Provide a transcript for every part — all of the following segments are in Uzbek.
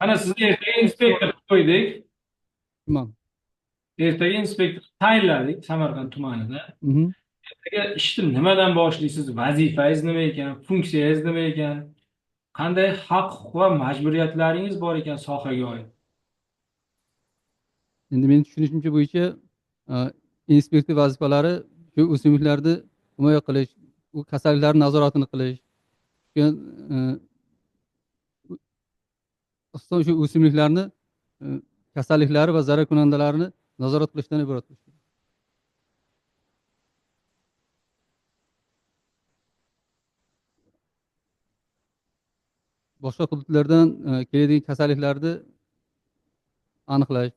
Ana sizni ertaga inspektor qo'ydik. Tamam. Ertaga inspektor tayinladik Samarqand tumanida. Mhm. Ertaga ishni nimadan boshlaysiz? Vazifangiz nima ekan? Funksiyangiz nima ekan? Qanday haq va majburiyatlaringiz bor ekan sohaga oid? Endi mening tushunishimcha bo'yicha e, inspektor vazifalari shu o'simliklarni himoya qilish, u kasalliklarni nazoratini qilish, keyin asosan shu o'simliklarni e, kasalliklari va zararkunandalarini nazorat qilishdan iborat. Boshqa hududlardan keladigan kasalliklarni aniqlash.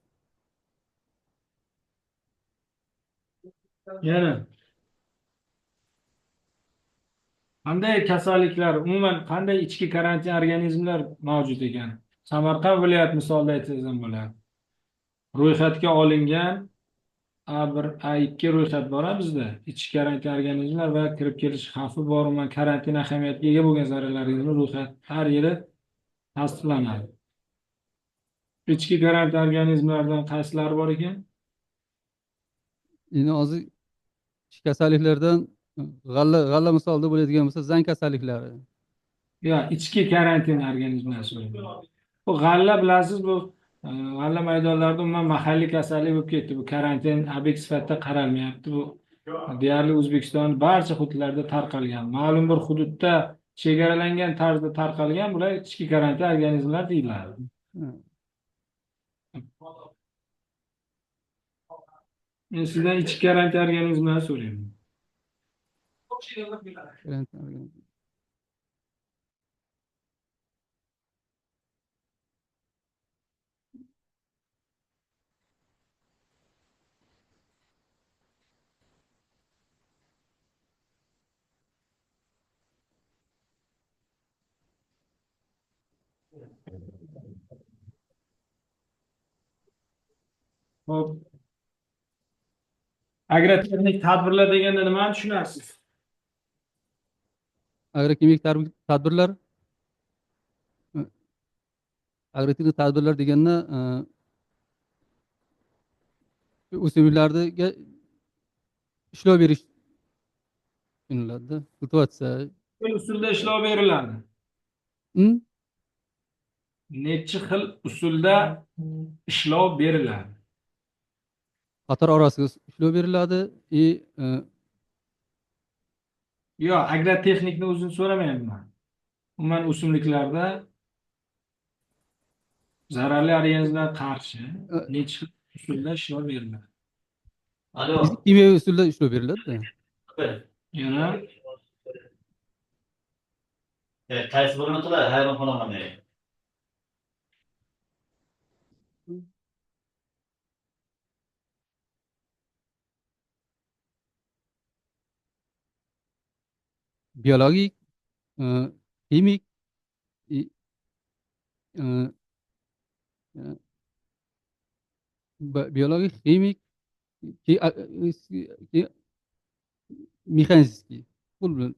Yana qanday kasalliklar, umuman qanday ichki karantin organizmlar mavjud ekan? Samarqand viloyati misolida aytsangiz ham bo'ladi. Ro'yxatga olingan bir A2 ro'yxat bor bizda. Ichki karantin organizmlar va kirib kelish xavfi bor, umuman karantin ahamiyatiga ega bo'lgan zararlarning ro'yxat har yili tasdiqlanadi. Ichki karantin organizmlaridan qaysilari bor ekan? Endi hozir ichki kasalliklardan g'alla misolida bo'ladigan bo'lsa zang kasalliklari. Yo, ichki karantin organizmlari so'rayman. Bu g'alla bilasiz, bu g'alla maydonlarida umuman mahalliy kasallik bo'lib ketdi. Bu karantin obyekt sifatida qaralmayapti. Bu deyarli O'zbekiston barcha hududlarida tarqalgan. Ma'lum bir hududda chegaralangan tarzda tarqalgan, bular ichki karantin organizmlar deyiladi. Ha, Men sizdan ichki karantin organizmlarini so'rayman. karantin organizmi. Hop, agrotexnik tadbirlar deganda nimani tushunasiz? Agrokimik tadbirlar, e, agrotexnik tadbirlar deganda o'simliklarga ishlov berish tushuniladida. Kultivatsiya. Xil usulda ishlov beriladi. Mm? Necha xil usulda ishlov beriladi? Qator orasiga ishlov beriladi. Yo, agrotexnikni o'zini so'ramayapman. Umuman o'simliklarda zararli organizmlarga qarshi e, necha xil usulda ishlov beriladi? fizik Alo. kimyoviy usulda ishlov beriladi. Yana qaysi birini qiladi hayron qolaman. Biologik, e, kimik, i- e, e, biologik, kimik, ki- a- ki- mexanizmskiy. Bu bilan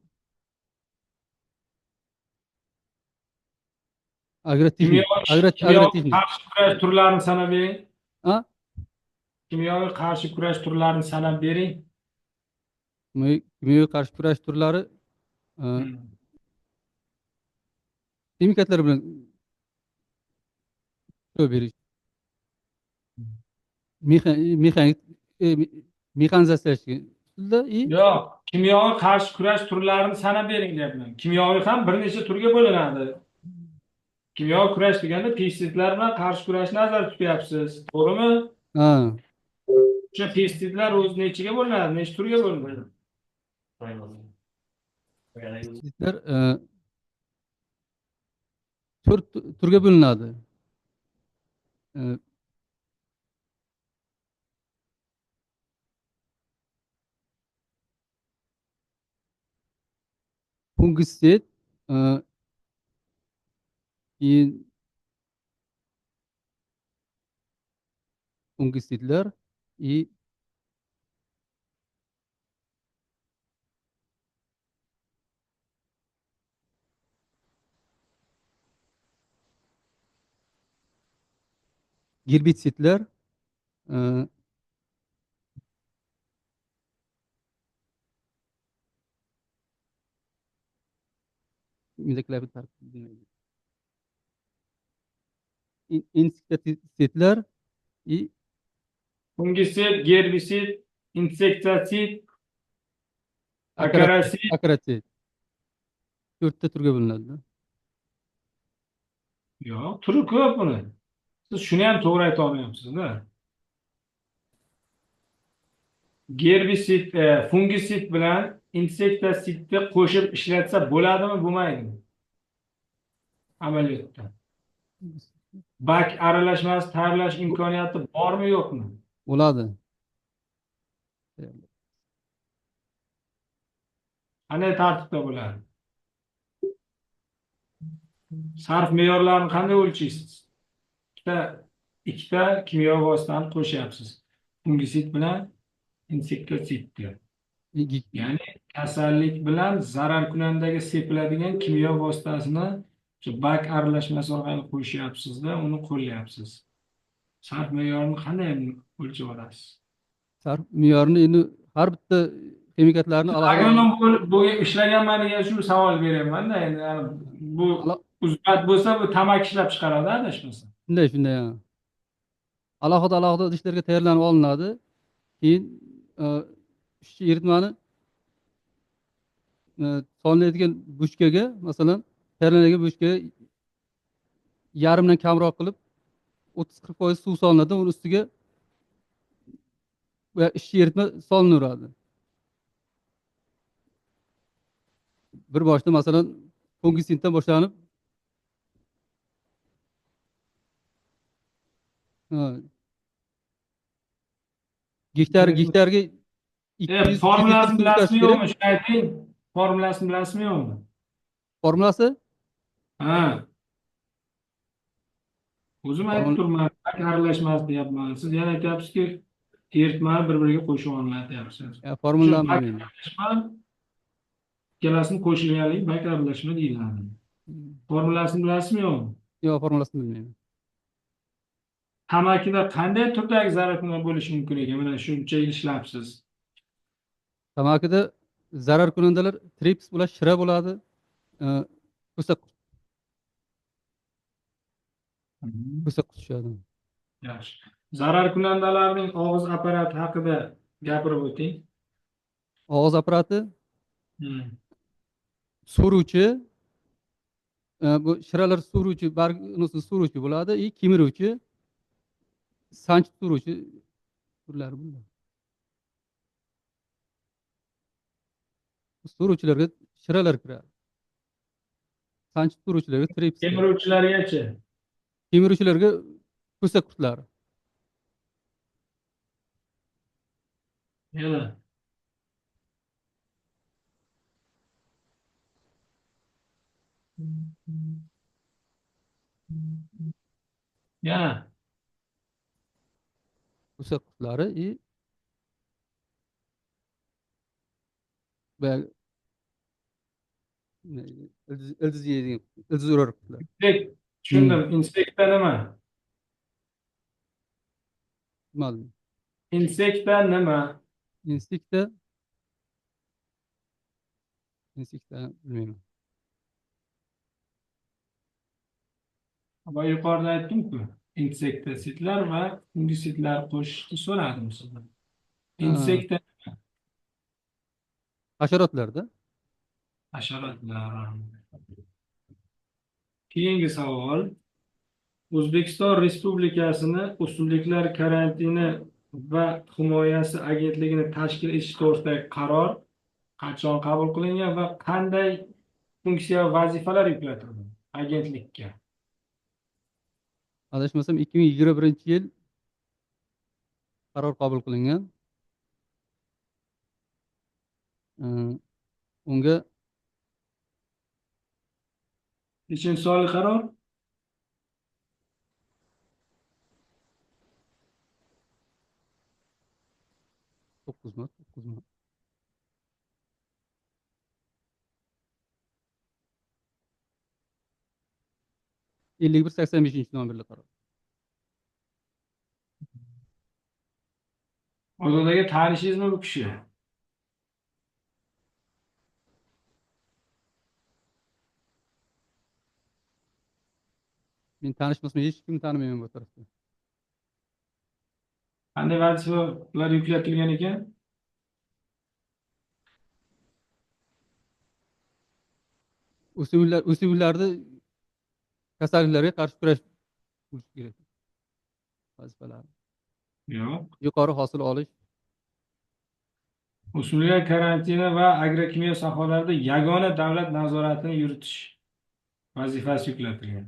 agrotexnik, kimyoviy agrotexnik. qarshi kurash turlarini sanab bering. Ha? Kimyoviy qarshi kurash turlarini sanab bering. Kimyoviy qarshi kurash turlari Hmm. ximikatlar bilan ishlov berish. Mexanik, mexanizatsiyalashgan usulda Yo'q, kimyoviy qarshi kurash turlarini sanab bering deyapman. Kimyoviy ham bir necha turga bo'linadi. Kimyoviy kurash deganda pestitsidlar bilan qarshi kurashni nazarda tutyapsiz. To'g'rimi? ha, O'sha pestitsidlar o'zi nechaga bo'linadi? Nechta turga bo'linadi? pestitsidlar to'rt turga bo'linadi. E, Fungisid, e, keyin fungisidlar и gerbitsidlar, e, mindaklar insektisidlar и Fungisid, gerbisid, insektisid, akarasid. akarasid. Akarasid. 4 turga bo'linadi. Yo'q, turi ko'p buni. Siz shuni ham to'g'ri ayta olmayapsiz-da. Gerbisid, fungisid bilan insektisidni qo'shib ishlatsa bo'ladimi, bo'lmaydimi? Amaliyotda. Bak aralashmasi tayyorlash imkoniyati bormi, yo'qmi? Bo'ladi. Qanday tartibda bo'ladi? Sarf me'yorlarini qanday o'lchaysiz? Ikkita kimyo vositani qo'shyapsiz. Fungisid bilan insektisidni. Ya'ni kasallik bilan zararkunandaga sepiladigan kimyo vositasini shu bak aralashmasi orqali qo'shyapsizda, uni qo'llayapsiz. Sarf me'yorini qanday o'lchab olasiz? Sarf me'yorini endi har bitta ximikatlarni alohida Agronom bo'lib ishlaganman degan shu savol beryapmanda. Endi yani bu uzbat bo'lsa, bu tamaki ishlab chiqaradi adashmasam. shunday ha. Alohida idishlarga tayyorlanib olinadi. Keyin ishchi eritmani solinadigan bochkaga, masalan, tayyorlanadigan bochkaga yarımdan kamroq qilib 30-40% suv solinadi. Uni ustiga ishchi eritma solinaveradi. Bir boshda masalan fungisiddan boshlanib gektarga 200 litr Formulasini suv bilasizmi o'tkazish kerak. yo'qmi? Shuni ayting. Formulasini bilasizmi yo'qmi? Formulasi Ha, o'zim aytib formula turman. Bak aralashmasi deyapman. Siz yana aytyapsizki, eritmani bir-biriga qo'shib olinadi deyapsiz. Shu formulasini bak bilmayman. aralashma ikkalasini qo'shilganligi bak aralashma deyiladi. Formulasini bilasizmi yo'qmi? Yo'q, formulasini bilmayman. Tamakida qanday turdagi zararkunanda bo'lishi mumkin ekan? Mana shuncha yil ishlabsiz. Tamakida zararkunandalar trips bo'ladi, shira bo'ladi, ko'sak tushadi. Yaxshi. Zararkunandalarning og'iz apparati haqida gapirib o'ting. Og'iz apparati Hmm. so'ruvchi, bu shiralar so'ruvchi, bargni so'ruvchi bo'ladi, kemiruvchi, sanchib so'ruvchi turlari bunlar. So'ruvchilarga shiralar kiradi. Sanchib so'ruvchilarga trips, Kemiruvchilargacha. kemiruvchilarga ko'sak qurtlari. Yana. Yana. Ko'sak qurtlari boyagi ildiz yeydigan, ildiz urar qurtlar. Tushundim. Insekta nima? Ma'lum. Insekta nima? Insekta bilmayman. Va yuqorida aytdim-ku, insektisidlar va fungisidlar qo'shishni so'radim sizdan. Insekta Hasharotlarda hasharotlar. Keyingi savol. O'zbekiston Respublikasini O'simliklar karantini va himoyasi agentligini tashkil etish to'g'risidagi qaror qachon qabul qilingan va qanday funksiya va vazifalar yuklatildi agentlikka? adashmasam 2021-yil qaror qabul qilingan. Unga Nechinchi sonli qaror? 9 51-85 nomerli qaror. Ozodaga tanishingizmi bu kishi? Men tanishmasman, hech kimni tanimayman bu tarafda. Qanday vazifalar yuklatilgan ekan? O'simliklarni kasalliklarga qarshi kurash bo'lishi kerak vazifalari. Yo'q. Yuqori hosil olish. O'smirlar karantini va agrokimyo sohalarida yagona davlat nazoratini yuritish vazifasi yuklatilgan.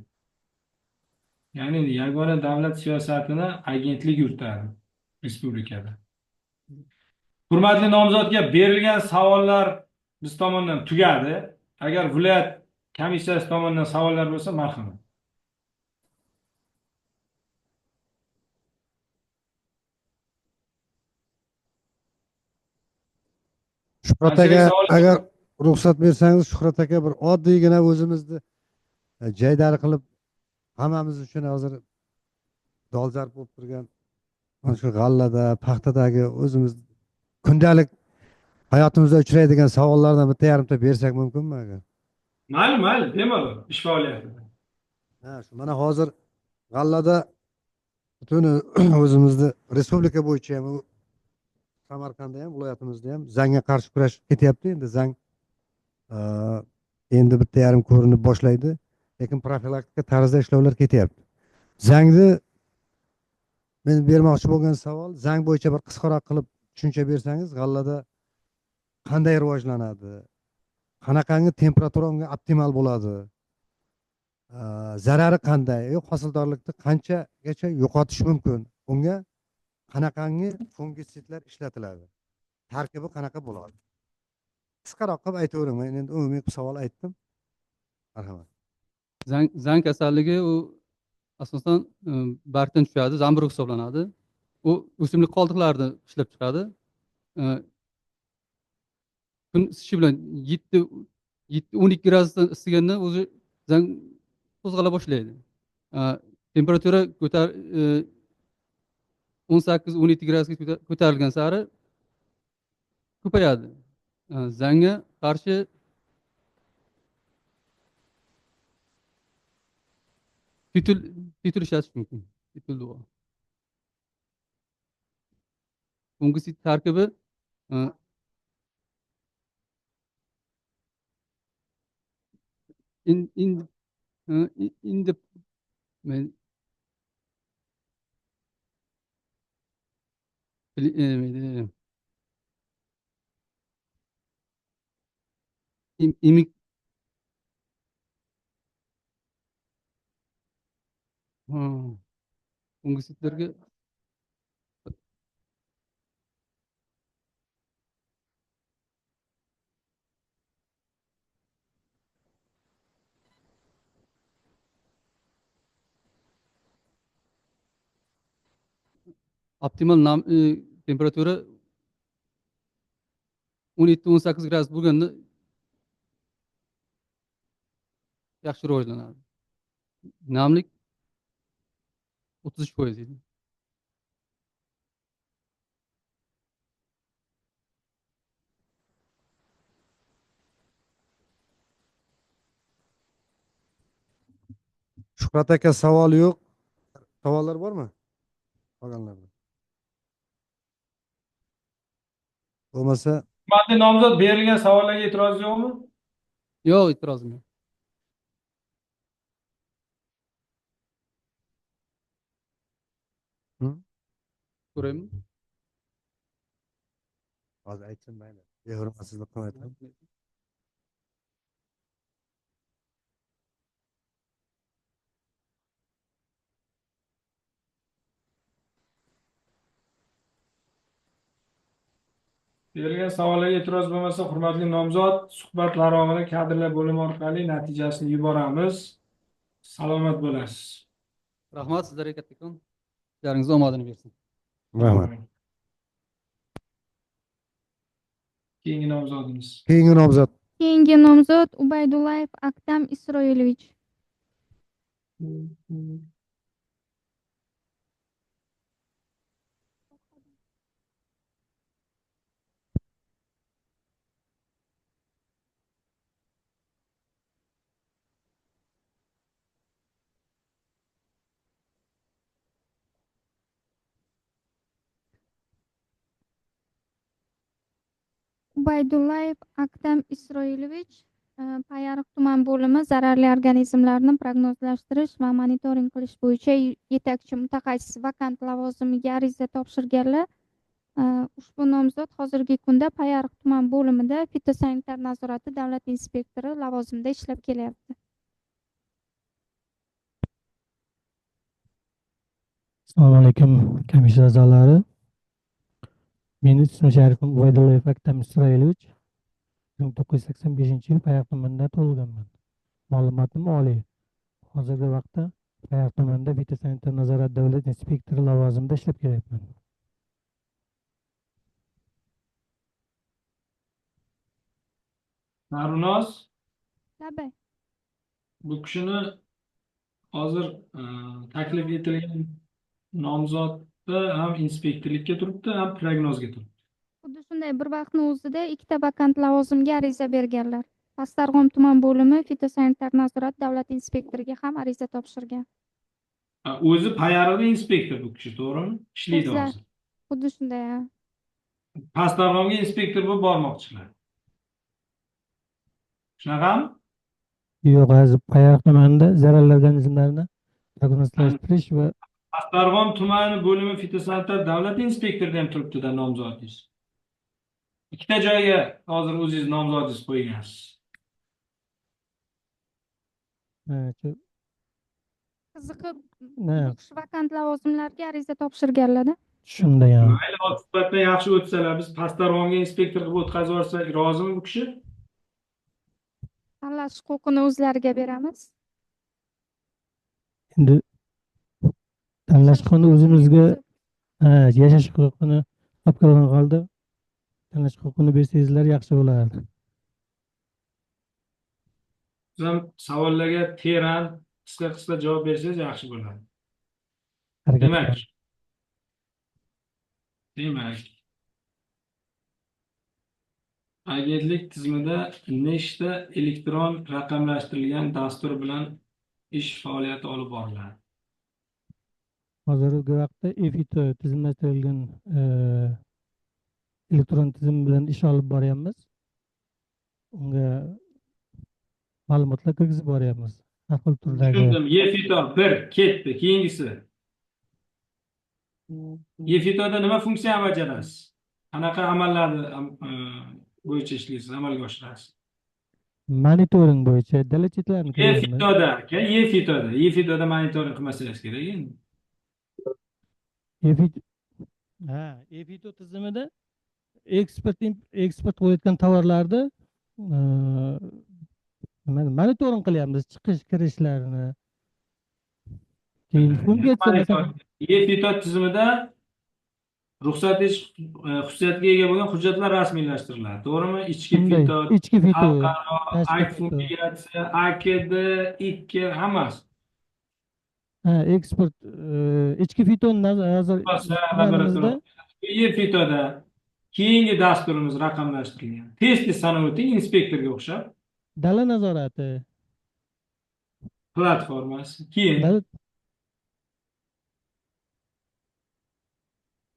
Ya'ni yagona davlat siyosatini agentlik yuritadi respublikada. Hurmatli nomzodga berilgan savollar biz tomonidan tugadi. Agar viloyat komissiyasi tomonidan savollar bo'lsa, marhamat. Shuhrat Qanchalik aka, savol? agar ruxsat bersangiz, Shuhrat aka bir oddiygina o'zimizni jaydari qilib, hammamiz uchun hozir dolzarb bo'lib turgan mana shu g'allada, paxtadagi o'zimiz kundalik hayotimizda uchraydigan savollardan bitta yarimta bersak mumkinmi agar? Mayli, bemalol ish faoliyatida. Ha, shu mana hozir g'allada butun o'zimizni respublika bo'yicha ham, Samarqandda ham, viloyatimizda ham zangga qarshi kurash ketyapti. Endi zang endi bitta yarim ko'rinib boshlaydi, lekin profilaktika tarzda ishlovlar ketyapti. Zangni men bermoqchi bo'lgan savol, zang bo'yicha bir qisqaroq qilib tushuncha bersangiz, g'allada qanday rivojlanadi, qanaqangi temperatura unga optimal bo'ladi, zarari qanday, hosildorlikni qanchagacha yo'qotish mumkin, unga qanaqangi fungitsidlar ishlatiladi, tarkibi qanaqa bo'ladi, qisqaroq qilib aytavering. Men endi umumiy savol aytdim. Marhamat. Zang kasalligi u asosan bargdan tushadi, zamburug' hisoblanadi. U o'simlik qoldiqlarini ishlab chiqadi. Kun isishi bilan 7-12 gradusdan isiganda o'zi zang qo'zg'ala boshlaydi. Temperatura 18-17 gradusga ko'tarilgan sari ko'payadi. Zangga qarshi fitul ishlatish mumkin. Fitul duo. Fungisid tarkibi in the imik fungisidlarga optimal temperatura 17-18 gradus bo'lganda yaxshi rivojlanadi. Namlik 33% edi. Shuhrat aka, savol yo'q. Savollar bormi? Qolganlarda. Bo'lmasa, Hurmatli nomzod, berilgan savollarga e'tiroz yo'qmi? Yo'q, e'tirozim yo'q. Ko'raymi? hozir aytsin mayli. Behurmatsizlik qilmayman. Berilgan savollarga e'tiroz bo'lmasa, hurmatli nomzod, suhbat davomida kadrlar bo'limi orqali natijasini yuboramiz. Salomat bo'lasiz. Rahmat sizlarga kattakon. Ishlaringiz omadini bersin. Rahmat. Keyingi nomzodimiz. Keyingi nomzod. Keyingi nomzod Ubaydullayev Aktam Isroilovich. Ubaydullayev Aktam Isroilovich, Payariq tuman bo'limi zararli organizmlarni prognozlashtirish va monitoring qilish bo'yicha yetakchi mutaxassis vakant lavozimiga ariza topshirganlar. Ushbu nomzod hozirgi kunda Payariq tuman bo'limida fitosanitar nazorati davlat inspektori lavozimida ishlab kelyapti. Assalomu alaykum komissiya a'zolari. Meni ismim Sharifim Ubaydullayev Aktam Isroilovich. 1985 yil Payariq tumanida tug'ilganman. Ma'lumotim oliy. Hozirgi vaqtda Payariq tumanida fitosanitar nazorat davlat inspektori lavozimida ishlab kelyapman. Sarvinoz, Tabi. bu kishini hozir taklif etilgan nomzodda ham inspektorlikka turibdi, ham prognozga turibdi. Xuddi shunday bir vaqtni o'zida ikkita vakant lavozimga ariza berganlar. Pastdarg'om tuman bo'limi fitosanitar nazorat davlat inspektoriga ham ariza topshirgan. O'zi Payariqda inspektor bu kishi, to'g'rimi? Ishlaydi O'zlar. hozir. Xuddi shunday. Pastdarg'omga inspektor bo'lib bormoqchilar. Shunaqami? Yo'q, hozir Payariq tumanida zararli organizmlarni prognozlashtirish va Pastdarg'om tumani bo'limi fitosanitar davlat inspektorida ham turibdi-da nomzodingiz. Ikkita joyga hozir o'zingiz nomzodingiz qo'ygansiz. Qiziqib, Ne? vakant lavozimlarga ariza topshirganlar-da. shunday ham. Mayli, suhbatdan yaxshi o'tsalar, biz Pastdarg'omga inspektor qilib o'tkazib yuborsak, rozimi bu kishi? Tanlash huquqini o'zlariga beramiz. Endi tanlash huquqini o'zimizga yashash huquqini topgan holda tanlash huquqini bersangizlar yaxshi bo'lardi. Siz ham savollarga teran, qisqa javob bersangiz yaxshi bo'ladi. Harakat Demak, qilaman. agentlik tizimida nechta elektron raqamlashtirilgan dastur bilan ish faoliyati olib boriladi? Hozirgi vaqtda EFITO tizimlashtirilgan elektron tizim bilan ish olib boryapmiz. Unga ma'lumotlar kirgizib boryapmiz. Har xil turdagi Tushundim. Yefito 1 ketdi. Keyingisi. Yefitoda nima funksiya bajarasiz? Qanaqa amallarni bo'yicha ishlaysiz, amalga oshirasiz? monitoring bo'yicha dala chetlarini ko'ryapmiz. Yefitoda monitoring qilmasangiz kerak endi. EFITO tizimida eksport qilayotgan tovarlarni monitoring qilyapmiz, chiqish kirishlarini. Keyin funksiya masalan Yefito tizimida ruxsat etish xususiyatiga ega bo'lgan hujjatlar rasmiylashtiriladi, to'g'rimi? Ichki shunday, fito, ichki fito, xalqaro, tashqi akt fito. funksiyatsiya, AKD, IKK hammasi. Eksport ichki fitoni nazoratimizda Yefitoda keyingi dasturimiz raqamlashtirilgan. Tez sanab o'ting, inspektorga o'xshab. dala nazorati, Platformasi. dala-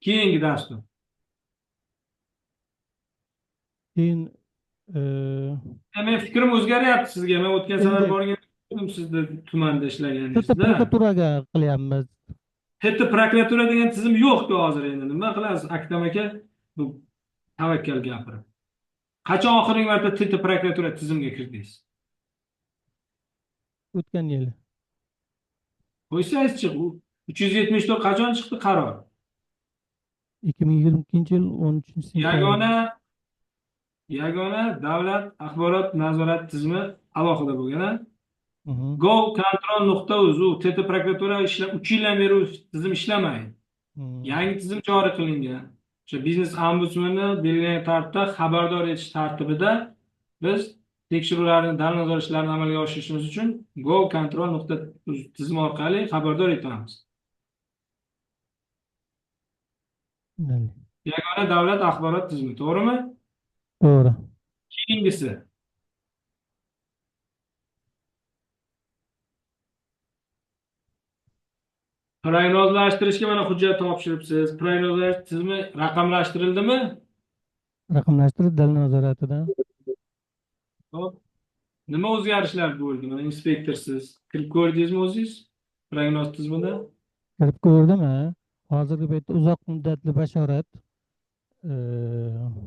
Keyingi dastur. keyin Men fikrim o'zgaryapti sizga. Men o'tgan safar Endi- borgan sizni tumanda bitta ishlaganingizda. prokuraturaga qilyapmiz. Bitta prokuratura degan tizim yo'q-ku hozir endi. Nima qilasiz, Aktam aka? Bu tavakkal gapirib. Qachon oxirgi marta bitta prokuratura tizimga kirdingiz? O'tgan yil Qo'ysangizchi, u 374 qachon chiqdi qaror? 2022 yil 13-sentyabr. Yagona davlat axborot nazorati tizimi alohida bo'lgan. Mhm. Go-control.uz u TT prokuratura 3 yildan beri tizim ishlamaydi. Mhm. Yangi tizim joriy qilingan. O'sha biznes ombudsmani belgilangan tartibda xabardor etish tartibida biz tekshiruvlarni, dalil nazorat ishlarini amalga oshirishimiz uchun go-control.uz tizimi orqali xabardor etamiz. Mayli. Yagona davlat axborot tizimi, to'g'rimi? To'g'ri. Keyingisi. Prognozlashtirishga mana hujjat topshiribsiz. Prognozlash tizimi raqamlashtirildimi? raqamlashtirish dal nazoratida Hop. Nima o'zgarishlar bo'ldi? Mana inspektorsiz. Kirib ko'rdingizmi o'zingiz? Prognoz tizimida? kirib ko'rdim. Hozirgi paytda uzoq muddatli bashorat,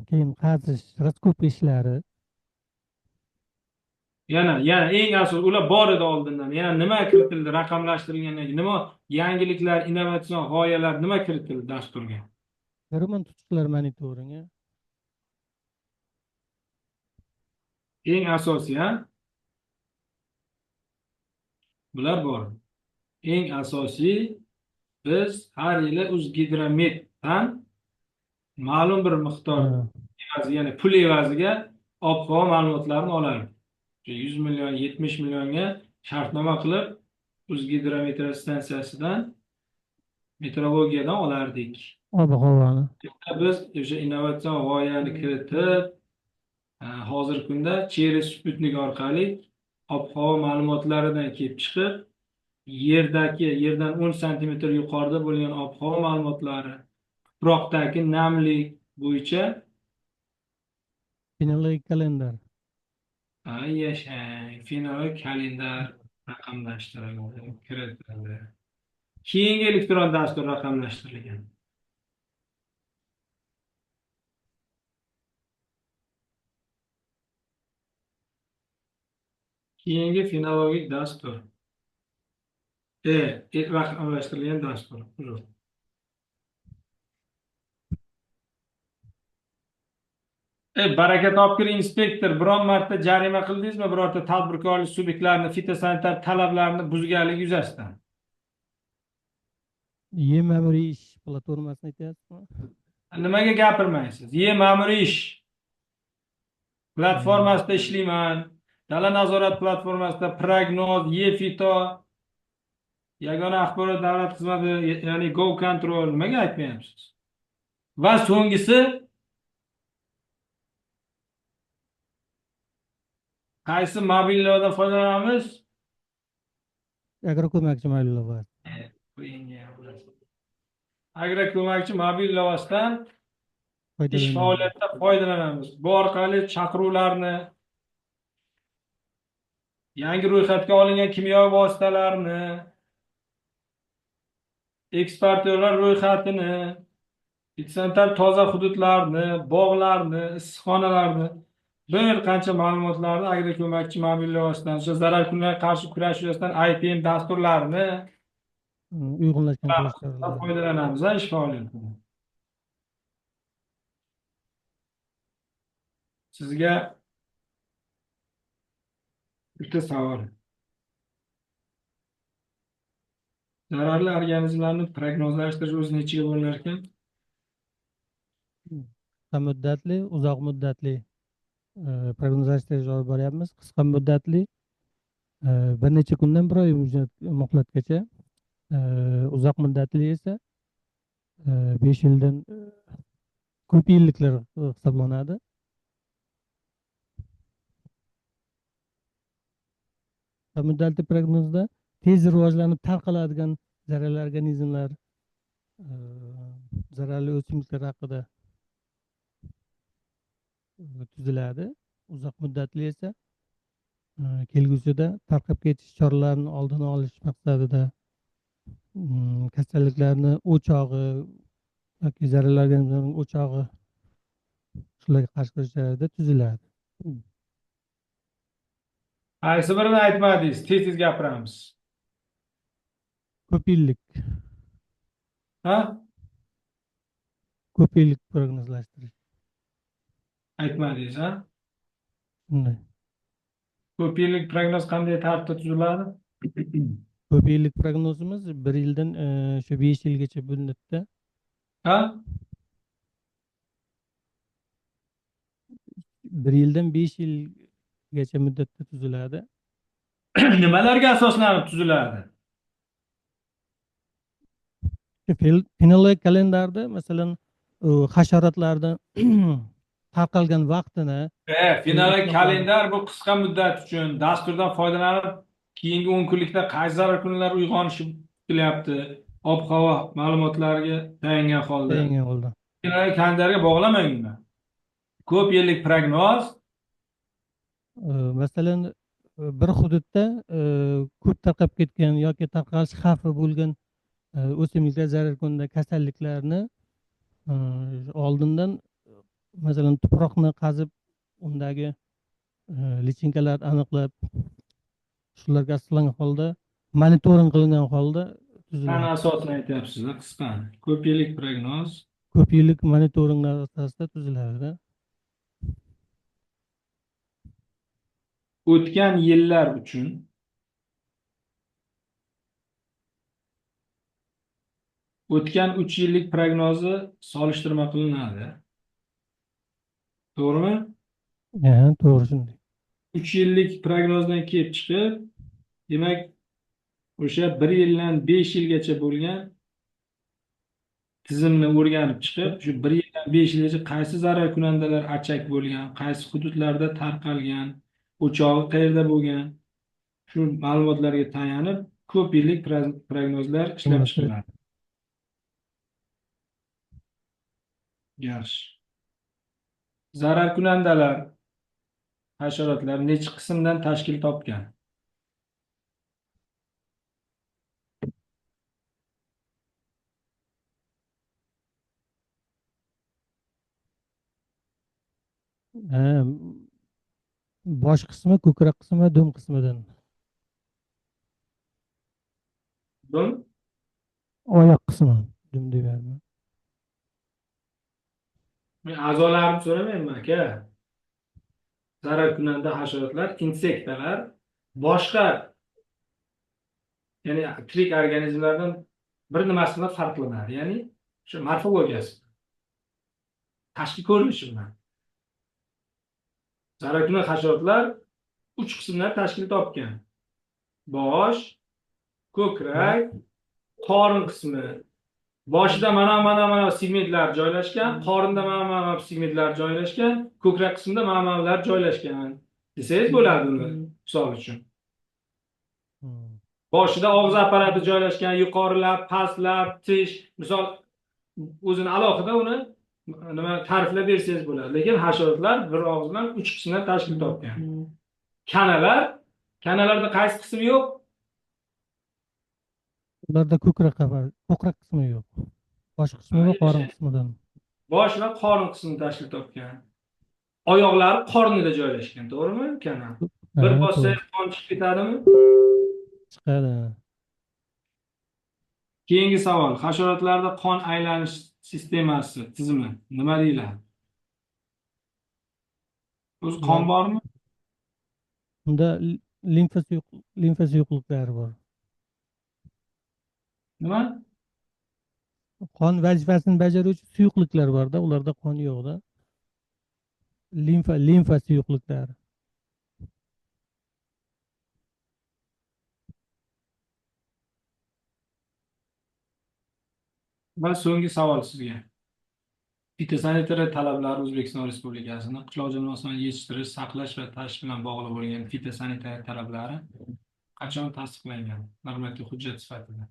keyin qazish, raskopka ishlari. Yana eng asosiy ular bor edi oldindan. Yana nima kiritildi raqamlashtirilgandan keyin? Nima yangiliklar, innovatsion g'oyalar nima kiritildi dasturga? Fermer tutishlar monitoringi. Eng asosiy, ha? Bular bor. Eng asosiy biz har yili O'zgidrometdan ma'lum bir miqdor Ha, evaziga, ya'ni pul evaziga ob-havo ma'lumotlarini olardik. 100 million, 70 millionga shartnoma qilib O'zgidrometr stansiyasidan meteorologiyadan olardik. ob-havoni. Biz o'sha innovatsion g'oyani kiritib, hozirgi kunda через sputnik orqali ob-havo ma'lumotlaridan kelib chiqib, yerdan 10 santimetr yuqorida bo'lgan ob-havo ma'lumotlari, tuproqdagi namlik bo'yicha Fenologik kalendar. yashang, fenologik kalendar raqamlashtirildi, kiritildi. Keyingi elektron dastur raqamlashtirilgan. Keyingi fenologik dastur. Raqamlashtirilgan dastur. Uzr. Baraka topgir inspektor, biron marta jarima qildingizmi birorta tadbirkorlik subyektlarini fitosanitar talablarini buzganligi yuzasidan? Ma'muriy ish platformasini aytyapsizmi? Nimaga gapirmaysiz? Ma'muriy ish platformasida ishlayman. Davlat nazorat platformasida prognoz, fito, yagona axborot davlat xizmati, ya'ni Go Control nimaga aytmayapsiz? Va so'nggisi qaysi mobil ilovadan foydalanamiz? Agroko'makchi mobil ilova. Agroko'makchi mobil ilovasidan ish Foydalanadi. faoliyatida foydalanamiz. Bu orqali chaqiruvlarni, yangi ro'yxatga olingan kimyoviy vositalarni, eksportyorlar ro'yxatini, fitosanitar toza hududlarni, bog'larni, issiqxonalarni, bir qancha ma'lumotlarni agroko'makchi mobil ilovasidan, o'sha zararkunlarga qarshi kurash yuzasidan IPM dasturlarini Uyg'unlashgan kurash choralari. foydalanamiz ish faoliyatida. Sizga bitta savol. Zararli organizmlarni prognozlashtirish o'z nechiga bo'linar ekan? Qisqa muddatli, uzoq muddatli prognozlashtirish olib boryapmiz. Qisqa muddatli bir necha kundan bir oy muhlatgacha, uzoq muddatli esa 5 yildan ko'p yilliklar hisoblanadi. Qisqa muddatli prognozda tez rivojlanib tarqaladigan zararli organizmlar, zararli o'simliklar haqida tuziladi. Uzoq muddatli esa kelgusida tarqab ketish choralarini oldini olish maqsadida kasalliklarni o'chog'i yoki zararli organizmlarning o'chog'i shularga qarshi kurashlarda tuziladi. Qaysi birini aytmadingiz? Tez gapiramiz. Ko'p yillik Ha? ko'p yillik prognozlashtirish. Aytmadingiz, ha? Shunday. Ko'p yillik prognoz qanday tartibda tuziladi? Ko'p yillik prognozimiz 1 yildan shu 5 yilgacha muddatda Ha? 1 yildan 5 yilgacha muddatda tuziladi. Nimalarga asoslanib tuziladi? Fenologik kalendarda masalan hasharotlarni tarqalgan vaqtini, Fenologik kalendar bu qisqa muddat uchun dasturdan foydalanib, keyingi 10 kunlikda qaysi zararkunlar uyg'onishi kutilyapti, ob-havo ma'lumotlariga tayangan holda. tayangan holda. Fenologik kalendarga bog'lamang uni. ko'p yillik prognoz, Masalan, bir hududda ko'p tarqab ketgan yoki tarqalish xavfi bo'lgan o'simliklar zararkunanda kasalliklarni oldindan masalan tuproqni qazib undagi lichinkalarni aniqlab shularga asoslangan holda monitoring qilingan holda qani tuziladi. asosini aytyapsiz qisqa. Ko'p yillik prognoz, Ko'p yillik monitoringlar asosida tuziladi. o'tgan yillar uchun o'tgan 3 yillik prognozi solishtirma qilinadi. To'g'rimi? To'g'ri shunday. 3 yillik prognozdan kelib chiqib, demak, o'sha 1 yildan 5 yilgacha bo'lgan tizimni o'rganib chiqib, shu 1 yildan 5 yilgacha qaysi zararkunandalar achak bo'lgan, qaysi hududlarda tarqalgan, o'chog'i qayerda bo'lgan, shu ma'lumotlarga tayanib ko'p yillik prognozlar ishlab chiqiladi. Yaxshi. Zararkunandalar, hasharotlar necha qismdan tashkil topgan? Bosh qismi, ko'krak qismi, dum qismidan. Dum, Oyoq qismi, dum deyapman. men a'zolarini so'ramayman aka. Zararkunanda hasharotlar, insektalar, boshqa ya'ni tirik organizmlardan bir nimasi bilan farqlanadi. Ya'ni shu morfologiyasi, tashqi ko'rinishi bilan. Zararkunanda hasharotlar 3 qismdan tashkil topgan. Bosh, ko'krak, qorin qismi. Boshida mana segmentlar joylashgan, qorinda mana segmentlar joylashgan, ko'krak qismida mana joylashgan. Desangiz bo'ladi uni, misol uchun. Boshida og'iz apparati joylashgan, yuqori lab, past lab, tish, misol o'zini alohida uni nima ta'riflab bersangiz bo'ladi. Lekin hasharotlar bir og'iz bilan 3 qismdan tashkil topgan. Kanalarda qaysi qismi yo'q? Ularda ko'krak qismi yo'q. Bosh qismi va qorin qismidan. Bosh va qorin qismini tashkil topgan. Oyoqlari qornida joylashgan, to'g'rimi? Kanal. Bir bossangiz qon chiqib ketadimi? Chiqadi. Keyingi savol. Hasharotlarda qon aylanish sistemasi, tizimi nima deyiladi? O'zi qon bormi? Unda limfa suyuqliklari bor. Nima? Qon vazifasini bajaruvchi suyuqliklar borda, ularda qon yo'qda. Limfa suyuqliklari. Va so'nggi savol sizga. Fitosanitariya talablari O'zbekiston Respublikasining qishloq jonivor yetishtirish, saqlash va tashish bilan bog'liq bo'lgan fitosanitariya talablari qachon tasdiqlangan normativ hujjat sifatida?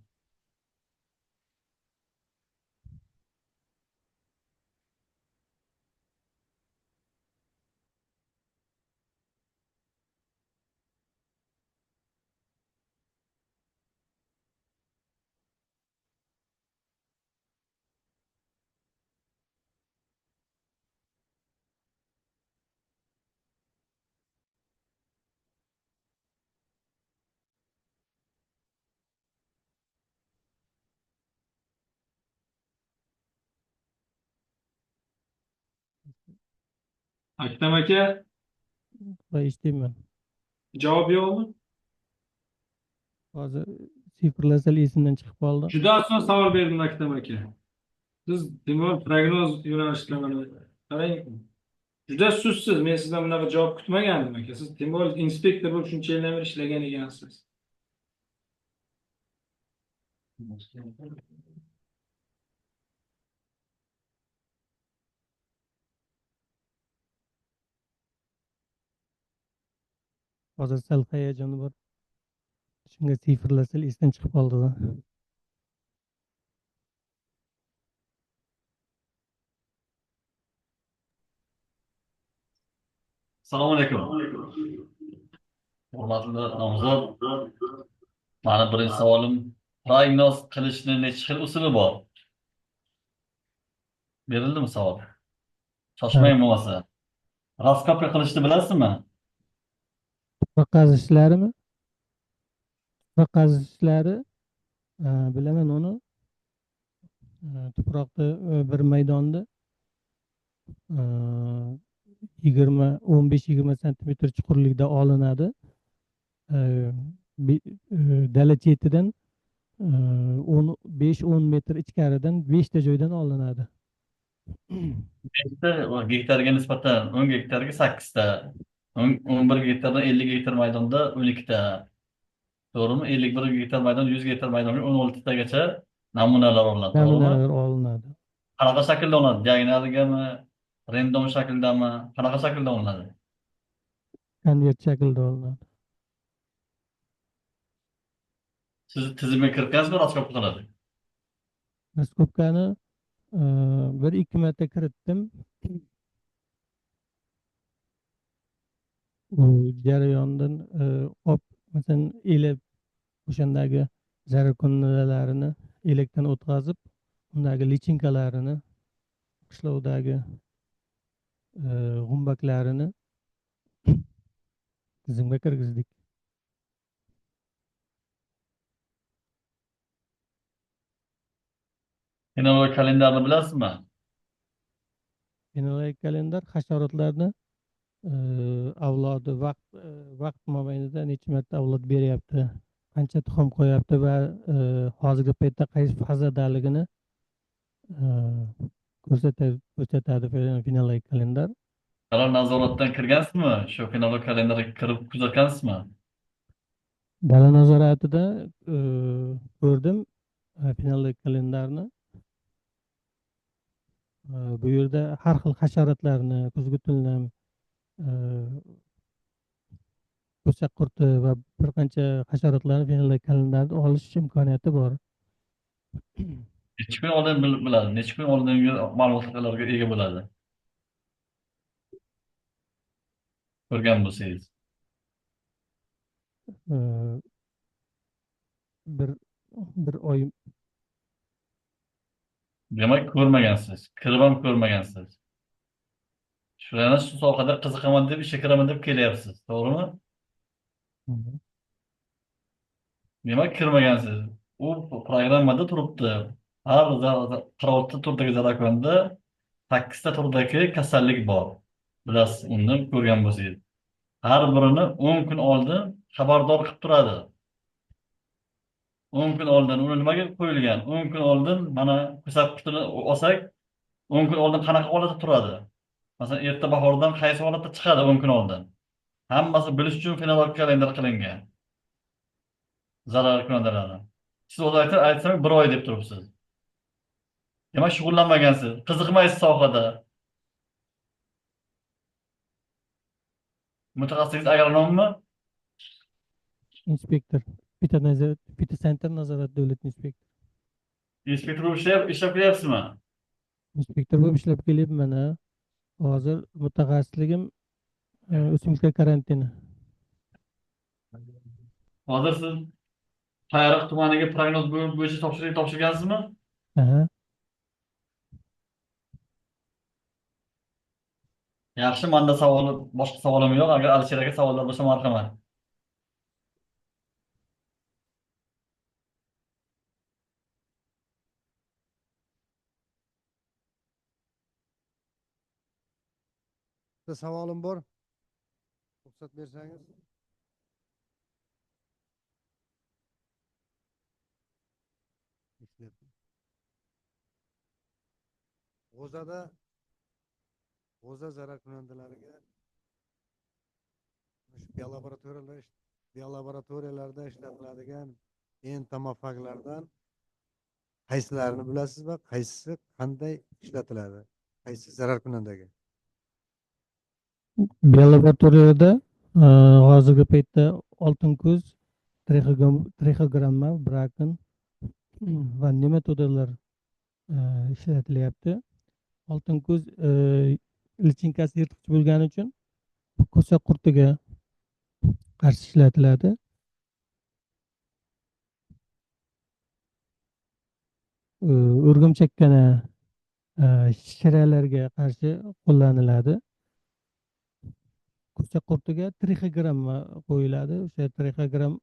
Aktam aka, Va eshitmayman. javob yo'qmi? Hozir sifrlar sal esimdan chiqib qoldi. Juda oson savol berdim Aktam aka. Siz demak prognoz yo'nalishlarini qarang. Juda suvsiz. Men sizdan bunaqa javob kutmagandim aka. Siz demak inspektor bo'lib shuncha yildan beri ishlagan ekansiz. Hozir sal hayajon bor. Shunga sifrlar sal esdan chiqib qoldi. Assalomu alaykum. Hurmatli nomzod, mani birinchi savolim, prognoz qilishni necha xil usuli bor? Berildimi savol? Shoshmang bo'lmasa. Roskopka qilishni bilasizmi? Tuproq qazishlarimi? Tuproq qazishlari bilaman uni. Tuproqni bir maydonda 15-20 santimetr chuqurlikda olinadi. Dala chetidan 5-10 metr ichkaridan 5 ta joydan olinadi. Gektarga nisbatan 10 gektarga 8 ta, 11 gektardan 50 gektar maydonda 12 ta. To'g'rimi? 51 gektar maydon, 100 gektar maydonga 16 tagacha namunalar olinadi, to'g'rimi? Namunalar olinadi. Qanaqa shaklda olinadi? Diagonalgami, random shakldami? Qanaqa shaklda olinadi? Konvert shaklida olinadi. Siz tizimga kiritgansizmi, roskopka qiladi? Mikroskopkani 1-2 marta kiritdim. U jarayondan masalan elib o'shandagi zarrakullalarini elakdan o'tkazib, undagi lichinkalarini, qishloqdagi g'umbaklarini tizimga kirgizdik. Fenologik kalendarni bilasizmi? Fenologik kalendar hasharotlarni avlodi vaqt mobaynida necha marta avlod beryapti, qancha tuxum qo'yapti va hozirgi paytda qaysi fazadaligini ko'rsatadi fenologik kalendar. Qaror nazoratdan kirgansizmi? Shu fenologik kalendarga kirib kuzatgansizmi? Dala nazoratida ko'rdim fenologik kalendarni. Bu yerda har xil hasharotlarni, kuzgi tunlam, ko'sak qurti va bir qancha hasharotlarni fenologik kalendarda olish imkoniyati bor. Necha kun oldin biladi? Necha kun oldingi ma'lumotlarga ega bo'ladi? Ko'rgan bo'lsangiz. Bir oy Demak, ko'rmagansiz. Kirib ham ko'rmagansiz. Shu sohada qiziqaman deb, ishga kiraman deb kelyapsiz, to'g'rimi? Demak, kirmagansiz. U programmada turibdi. Har 46 turdagi zarrakonda 8 ta turdagi kasallik bor. Bilasiz, uni ko'rgan bo'lsangiz. Har birini 10 kun oldin xabardor qilib turadi. 10 kun oldin uni nimaga qo'yilgan? 10 kun oldin mana ko'sak qutini olsak, 10 kun oldin qanaqa holatda turadi? Masalan, erta bahordan qaysi holatda chiqadi 10 kun oldin? Hammasi bilish uchun fenologik kalendar qilingan. Zarar ko'ndiradi. Siz o'zi aytsangiz 1 oy deb turibsiz. Demak, shug'ullanmagansiz, qiziqmaysiz sohada. Mutaxassis agronommi? inspektor, fitosanitar nazorat davlat inspektor. Inspektor bo'lib ishlab kelyapsizmi? Inspektor bo'lib ishlab kelyapman. Hozir mutaxassisligim o'simliklar karantini. Hozir siz Payariq tumaniga prognoz bo'yicha topshiriq topshirgansizmi? Aha. Yaxshi, menda boshqa savolim yo'q. Agar Alisher aka savollar bo'lsa, marhamat. Bitta savolim bor. Ruxsat bersangiz. G'o'za zararkunandalariga biolaboratoriyalarda ishlatiladigan entomofaglardan qaysilarini bilasiz va qaysisi qanday ishlatiladi? Qaysi zararkunandaga? Biolaboratoriyada hozirgi paytda oltin ko'z, trixogramma, brakan va nematodalar ishlatilyapti. Oltin ko'z lichinkasi yirtqich bo'lgani uchun ko'sa qurtiga qarshi ishlatiladi. O'rgimchakkana, shiralarga qarshi qo'llaniladi. Ko'sa qurtiga trixogramma qo'yiladi. O'sha trixogram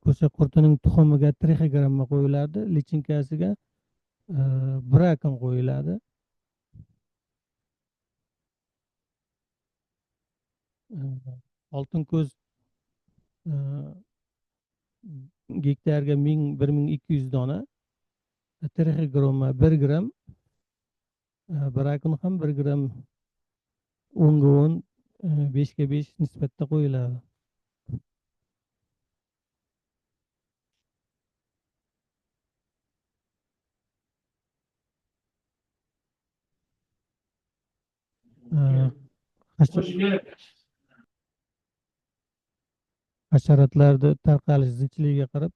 ko'sa qurtining tuxumiga trixogramma qo'yiladi. Lichinkasiga brakon qo'yiladi. Oltin ko'z gektarga 1200 dona, trixogramma 1 gram, brakon ham 1 gram 10 ga 10, 5 ga 5 nisbatda qo'yiladi. Hasharotlarni tarqalish zichligiga qarab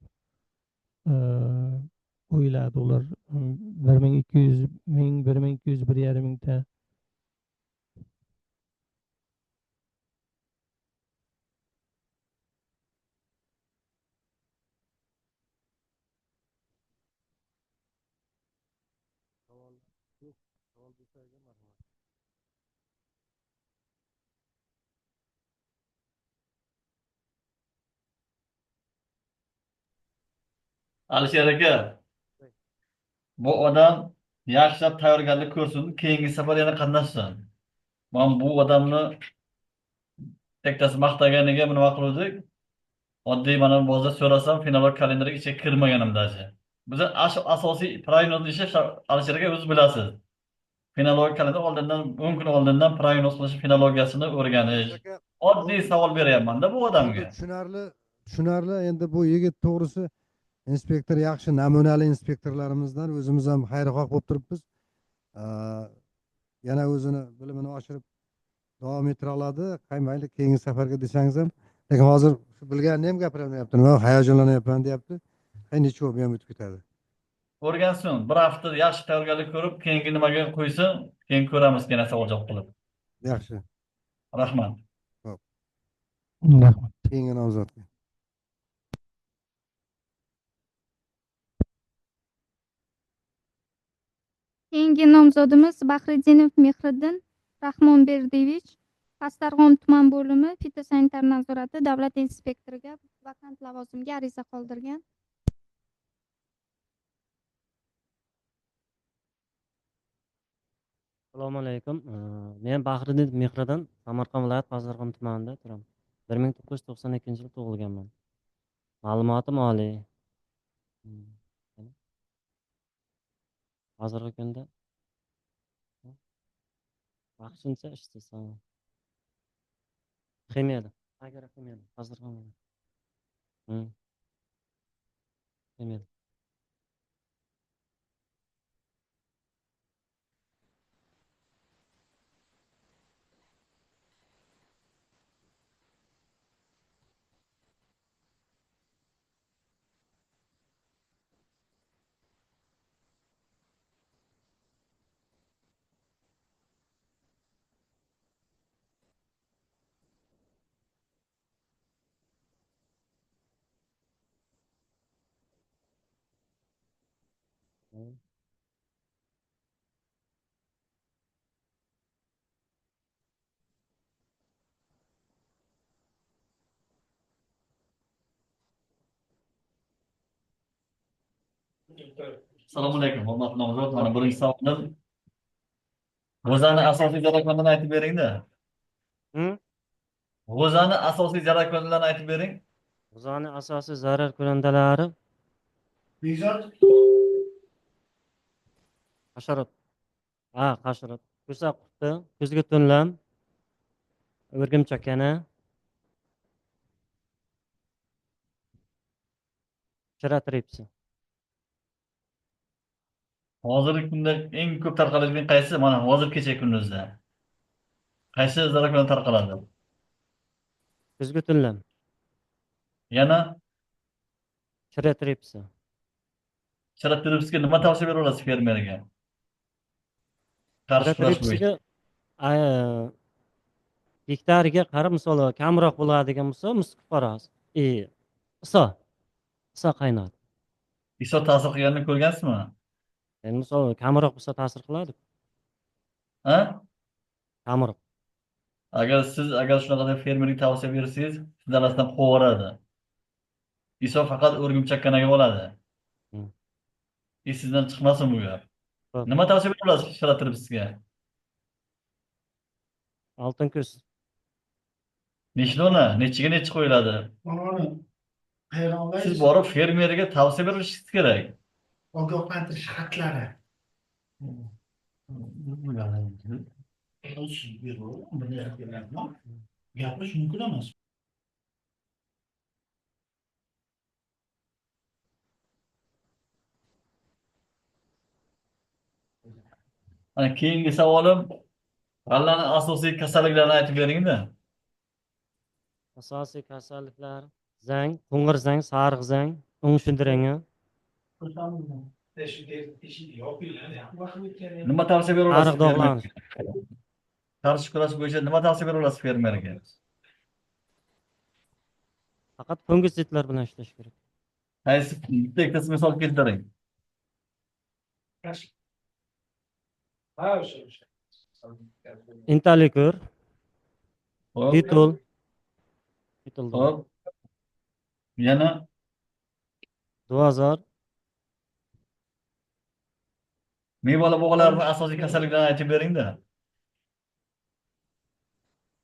qo'yiladi. Ular 1200 ming, 1200, 1,5 mingta. Alisher aka, bu odam yaxshilab tayyorgarlik ko'rsin, keyingi safar yana qatnashsin. Men bu odamni tektasi maqtaganiga nima qildik? Oddiy mana bozor so'rasam, finalok kalendariga ichiga kirmaganim dachi. Biz asosiy prognoz ishi Alisher aka o'zingiz bilasiz. Finalog kalendar oldindan 10 kun oldindan prognoz qilish, finologiyasini o'rganish. Oddiy savol beryapman-da bu odamga. tushunarli. Endi bu yigit to'g'risi inspektor yaxshi namunali inspektorlarimizdan o'zimiz ham xayrixoh bo'lib turibmiz. Yana o'zini bilimini oshirib davom ettira oladi. Mayli keyingi safarga desangiz ham, lekin hozir bilganini ham gapirolmayapti. Nima hayajonlanyapman deyapti. Necha bu ham o'tib ketadi. O'rgansin, bir hafta yaxshi tayyorgarlik ko'rib, keyingi nimaga qo'ysin, keyin ko'ramiz yana savol javob qilib. Yaxshi. Rahmat. Rahmat. Keyingi nomzod. Keyingi nomzodimiz Bahriddinov Mehriddin Rahmonberdiyevich, Pastdarg'om tuman bo'limi fitosanitar nazorati davlat inspektoriga vakant lavozimga ariza qoldirgan. Assalomu alaykum. Men Bahriddinov Mehriddin, Samarqand viloyat Pastdarg'om tumanida turaman. 1992-yil tug'ilganman. Ma'lumotim oliy. Hozirgi kunda vaqtincha ishdaman. Ximiyada. Agar ximiyada, Pastdarg'om. Ximiyada. Assalomu alaykum, hurmatli nomzod. Mana birinchi savolim. G'o'zani asosiy jarayonlarini aytib bering-da. G'o'zani asosiy jarayonlarini aytib bering. G'o'zani asosiy zarar ko'randalari hasharot. Hasharot. Ko'sa qurti, ko'zga to'nlam, o'rgimchakkana, shira tripsi. Hozirgi kunda eng ko'p tarqaladigan qaysi? Mana hozir kecha kunduzda. Qaysi zararlar tarqaladi? Ko'zga to'nlam, Yana shira tripsi. Sharatiribsga nima tavsiya bera olasiz fermerga? Qarshi kurash bo'yicha. gektariga qarab misol kamroq bo'ladigan bo'lsa miskin faraz. Iso, iso qaynadi. iso ta'sir qilganini ko'rgansizmi? Endi misol kamroq bo'lsa ta'sir qiladi. Ha? Kamroq. Agar shunaqa deb fermerga tavsiya bersangiz, siz dalasidan quvib yuboradi. Iso faqat o'rgimchakkanaga oladi. Hmm. Sizdan chiqmasin bu gap. Xo'p. Nima tavsiya bera olasiz ishlatirib sizga? Oltin kuz. Nechi dona, nechiga nechi qo'yiladi? Siz borib fermerga tavsiya berishingiz kerak. ogohlantirish xatlari gapirish mumkin emas. Keyingi savolim, g'allani asosiy kasalliklarini aytib beringda. Asosiy kasalliklar zang, qo'ng'ir zang, sariq zang, o'ng shundirangi, Nima tavsiya bera sariq olasiz? dog'lanish. Qarshi kurash bo'yicha nima tavsiya bera olasiz fermerga? Faqat fungitsidlar bilan ishlash kerak. Qaysi bitta ikkitasi misol keltiring. Intalikur, Hop, titul, titul dog', hop. Yana duazor, mevali bog'larning asosiy kasalliklarini aytib beringda.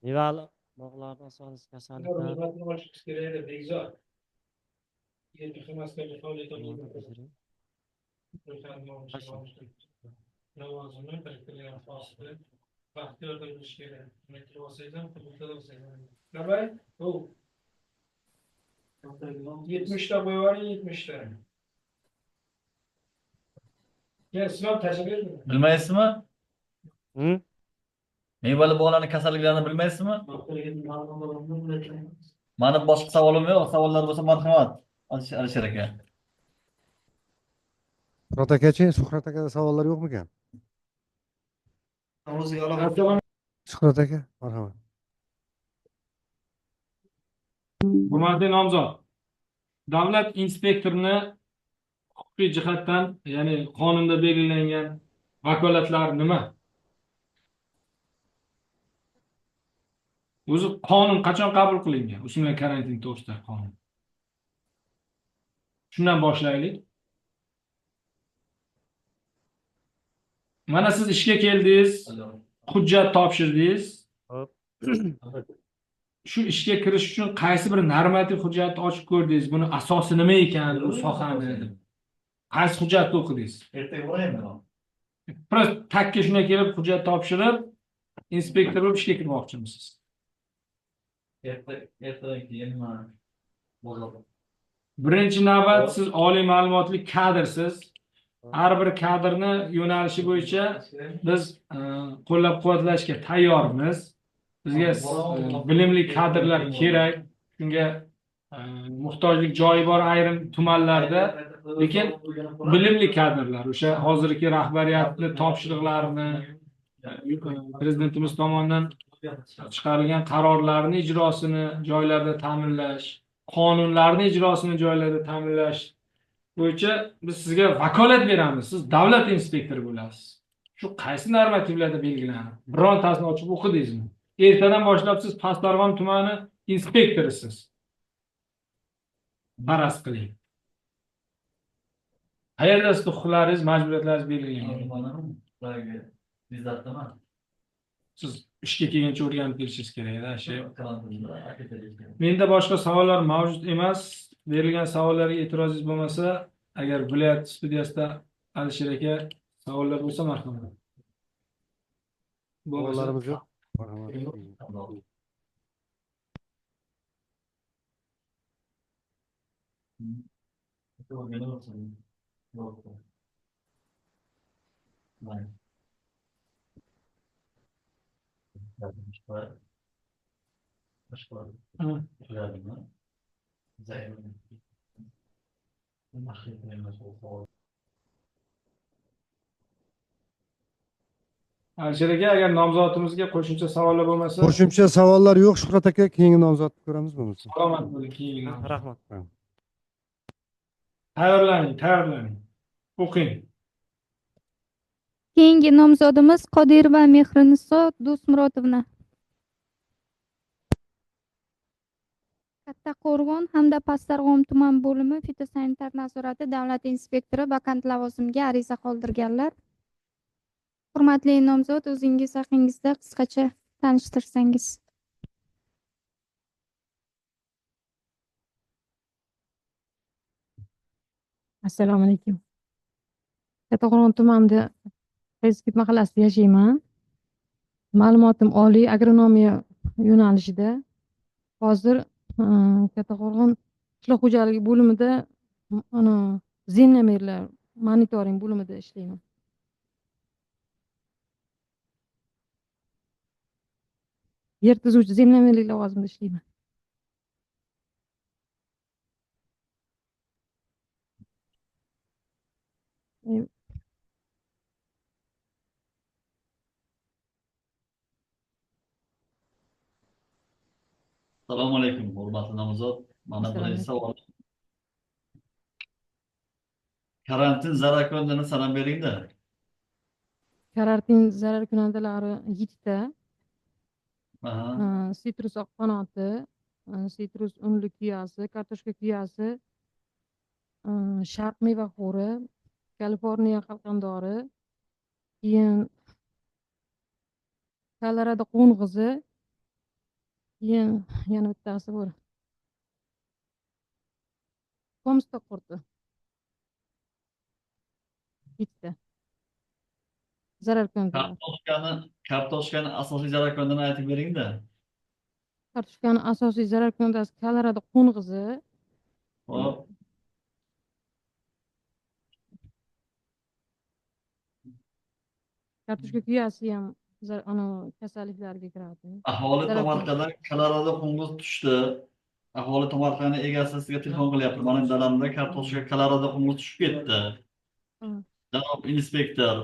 mevali bog'larning asosiy kasalliklari. Yetmişta boyu var ya 70'ta. Gel sınav teşekkür ederim. Bilmaysizmi? Hı? Mevali bog'larning kasalliklarini bilmaysizmi? Mani boshqa savolim yo'q. Savollar bo'lsa marhamat, Alisher aka. Suhrat akachi, Suhrat akada savollar yo'qmikan? Assalomu Suhrat aka, marhamat. hurmatli nomzod. Davlat inspektorini huquqiy jihatdan, ya'ni qonunda belgilangan vakolatlari nima? O'zi qonun qachon qabul qilingan? O'smirlar karantin to'g'risidagi qonun. Shundan boshlaylik. Mana siz ishga keldingiz, hujjat topshirdingiz. Hop. Shu ishga kirish uchun qaysi bir normativ hujjatni ochib ko'rdingiz? Buni asosi nima ekan bu sohani deb. Qaysi hujjatni o'qidingiz? Ertaga boraymi? Prosta takka shunday kelib hujjat topshirib, inspektor bo'lib ishga kirmoqchimisiz? Ertadan keyin man bozorda. Birinchi navbat siz oliy ma'lumotli kadrsiz. Har bir kadrni yo'nalishi bo'yicha biz qo'llab-quvvatlashga tayyormiz. Bizga bilimli kadrlar kerak. Shunga muhtojlik joyi bor ayrim tumanlarda, lekin bilimli kadrlar, o'sha hozirgi rahbariyatni topshiriqlarini prezidentimiz tomonidan chiqarilgan qarorlarni ijrosini joylarda ta'minlash, qonunlarni ijrosini joylarda ta'minlash bo'yicha biz sizga vakolat beramiz. Siz davlat inspektori bo'lasiz. Shu qaysi normativlarda belgilanadi? Birontasini ochib o'qidingizmi? Ertadan boshlab siz Pastdarg'om tumani inspektorisiz. Faraz qiling. Qayerda siz huquqlaringiz, majburiyatlaringiz belgilangan? Siz ishga kelguncha o'rganib kelishingiz kerak-da, Menda boshqa savollar mavjud emas. Berilgan savollarga e'tirozingiz bo'lmasa, agar viloyat studiyasida Alisher aka savollar bo'lsa marhamat. Savollarimiz yo'q. Marhamat. Alisher aka, agar nomzodimizga qo'shimcha savollar bo'lmasa, Qo'shimcha savollar yo'q, Shuhrat aka. Keyingi nomzodni ko'ramiz bo'lmasa. salomat bo'ling. Keyin Rahmat. tayyorlaning. O'qing. Keyingi nomzodimiz Qodirova Mehriniso Do'stmurodovna. Kattaqo'rg'on hamda Pastdarg'om tuman bo'limi fitosanitar nazorati davlat inspektori vakant lavozimiga ariza qoldirganlar. Hurmatli nomzod, o'zingiz haqingizda qisqacha tanishtirsangiz. Assalomu alaykum. Kattaqo'rg'on tumanida Fayzkit mahallasida yashayman. Ma'lumotim oliy agronomiya yo'nalishida. Hozir Kattaqo'rg'on qishloq xo'jaligi bo'limida zemlyamerlar monitoring bo'limida ishlayman. Yer tuzuvchi zemlyamerlik lavozimida ishlayman. Assalomu alaykum, hurmatli nomzod. Mana birinchi savol. Karantin zararkunandalarini sanab beringda. Karantin zararkunandalari 7 ta. Aha. Sitrus oqqanoti, sitrus unli kuyasi, kartoshka kuyasi, sharq mevaxo'ri, Kaliforniya qalqandori, keyin Kolorado qo'ng'izi, keyin yana bittasi bor. Komstok qurti. Bitta. Zararkunandalar. Kartoshkani asosiy zararkunandani aytib beringda. Kartoshkani asosiy zararkunandasi Kolorado qo'ng'izi, Hop. kartoshka kuyasi ham kasalliklarga kiradi. Aholi tomorqadan Kolorado qo'ng'iz tushdi. Aholi tomorqani egasi sizga telefon qilyapti. Mana dalamda kartoshka Kolorado qo'ng'iz tushib ketdi. Janob inspektor,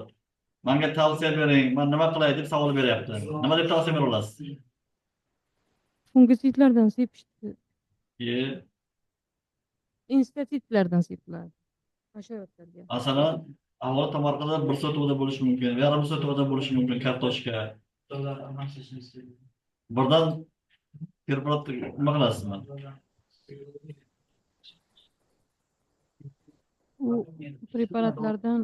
menga tavsiya bering, men nima qilay deb savol beryapti. Nima deb tavsiya bera olasiz? Fungitsidlardan sepishdi. Ye, Insektsitlardan sepiladi. Hasharotlarga. masalan, aholi tomorqada bir sotuvda bo'lishi mumkin, yarim sotuvda bo'lishi mumkin kartoshka. Birdan preparat nima qilasizmi? U preparatlardan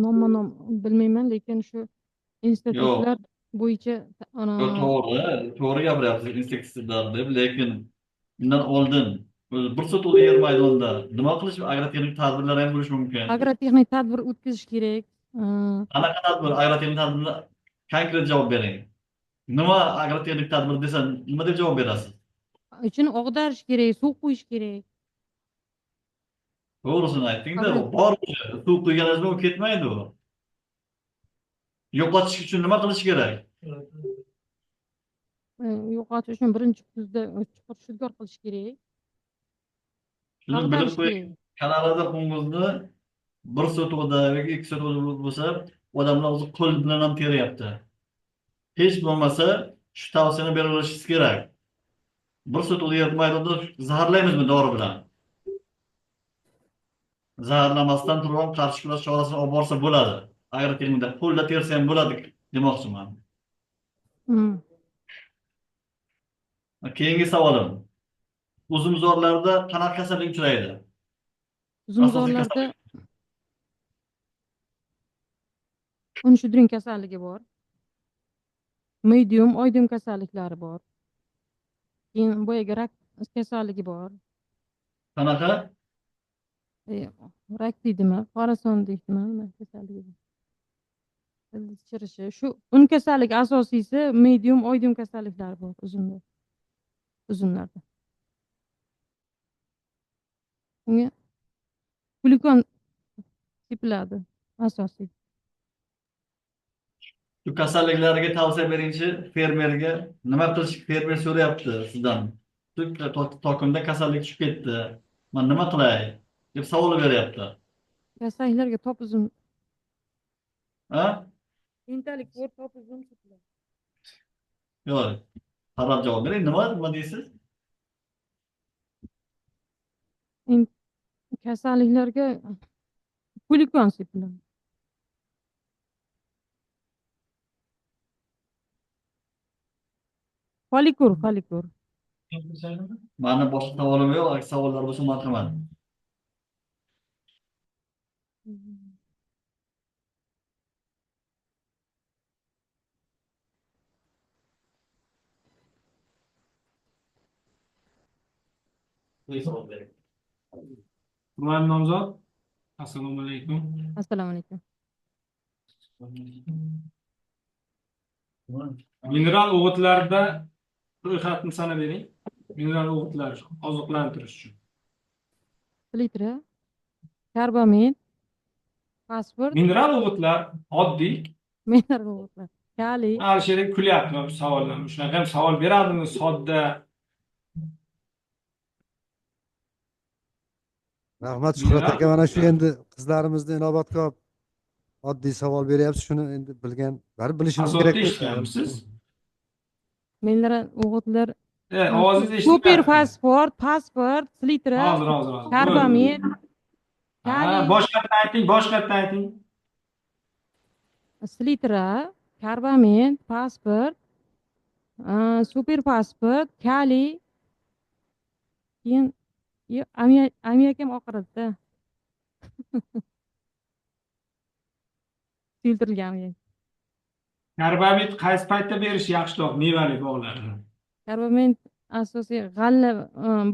nomma-nom bilmayman, lekin shu institutlar bo'yicha To'g'ri gapiryapsiz insektitsidlar deb, lekin bundan oldin bir sotuvda yer maydonida nima qilish agrotexnik tadbirlar ham bo'lishi mumkin. agrotexnik tadbir o'tkazish kerak. Qanaqa tadbir, agrotexnik tadbirlar konkret javob bering. Nima agrotexnik tadbir desa, nima deb javob berasiz? Uchun og'darish kerak, suv quyish kerak. To'g'risini ayting-da, bor suv quyganingizda u ketmaydi u. Yo'qotish uchun nima qilish kerak? Yo'qotish uchun birinchi kuzda chuqur shudgor qilish kerak. Shuni bilib qo'ying. Kanalada qo'ng'izni bir sotuvda yoki ikki sotuvda bo'lsa, odamlar o'zi qo'l bilan ham teryapti. Hech bo'lmasa shu tavsiyani berilishingiz kerak. Bir sotuvda yer maydonda zaharlaymizmi dori bilan? Zaharlamasdan turib qarshi kurash chorasini olib borsa bo'ladi. Agrotexnikda qo'lda tersa ham bo'ladi demoqchiman. Keyingi savolim. Uzumzorlarda qanaqa kasallik uchraydi? Uzumzorlarda unshudring kasalligi bor. Medium, oydin kasalliklari bor. Keyin boyaga rak kasalligi bor. Qanaqa? Rak deydimi, qorason deydimi, nima kasalligi bor. Chirishi. Shu un kasalligi asosiysi medium, oydin kasalliklari bor uzumlarda. Unga glikon sepiladi asosiy. Shu kasalliklarga tavsiya beringchi fermerga nima qilish fermer so'rayapti sizdan. Shu tokimda kasallik tushib ketdi. Men nima qilay deb savol beryapti. Kasalliklarga top uzum Ha? Intalik ko'p topizim sizlar. Yo'q. Qarab javob bering. Nima deysiz? Kasalliklarga Kulikon sepiladi. Folikur. Mani boshqa savolim yo'q. Agar savollar bo'lsa, marhamat. Savol bering. Hurmatli nomzod, assalomu alaykum. Assalomu alaykum. Mineral o'g'itlarda ro'yxatni sanab bering. Mineral o'g'itlar oziqlantirish uchun. Litra, karbamid, fosfor, Mineral o'g'itlar oddiy. mineral o'g'itlar, kaliy, Alisher kulyapti bu savollarni. Shunaqa ham savol beradimi sodda? Rahmat Shuhrat aka, mana shu endi qizlarimizni inobatga olib oddiy savol beryapsiz. Shuni endi bilgan, baribir bilishimiz kerak. Asosda eshityapsiz. mineral o'g'itlar, Ovozingiz super eshityapti. fosfor, litra, Hozir. karbamid, Ha, kaliy, boshqatdan ayting. litra, karbamid, fosfor, super fosfor, kaliy, keyin ammiak ham oqiratda. Suyultirilgan ammiak. Karbamid qaysi paytda berish yaxshiroq mevali bog'larda? Karbamid asosiy g'alla